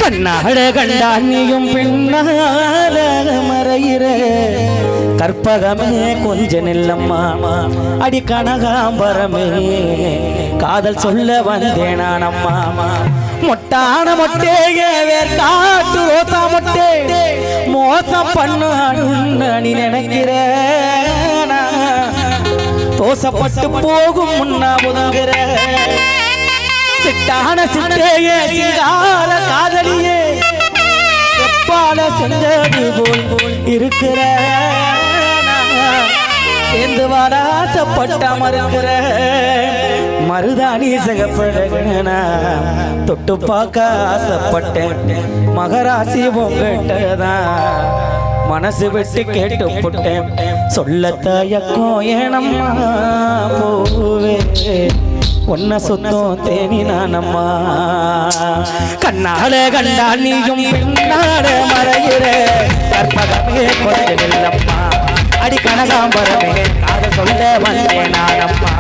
கண்ணாட கண்டா நீயும் பின்னால மறையிற கற்பகமே கொஞ்ச நில்லம்மா அடி கனகாம்பரமே காதல் சொல்ல வந்தேனானம்மா மொட்டான மொட்டேயே வேர்காட்டு ரோசா மொட்டே மோசம் பண்ணான்னு நீ நினைக்கிற தோசப்பட்டு போகும் முன்னா முதுங்குற சிட்டான சிட்டையே சிங்கார காதலியே எப்பால செஞ்சது போல் இருக்கிற சேர்ந்து வாராசப்பட்ட மறுக்கிற மருதாணி சகப்பழகனா தொட்டு பார்க்க ஆசைப்பட்டேன் மகராசி உங்ககிட்டதான் மனசு விட்டு கேட்டு போட்டேன் சொல்ல தயக்கம் ஏனம்மா போவே ஒன்ன சுத்தம் தேனி நானம்மா கண்ணால கண்டா நீயும் பின்னாட மறையிற கற்பகமே கொஞ்சம் இல்லம்மா அடி கனகாம்பரமே காத சொல்ல வந்தேன் நானம்மா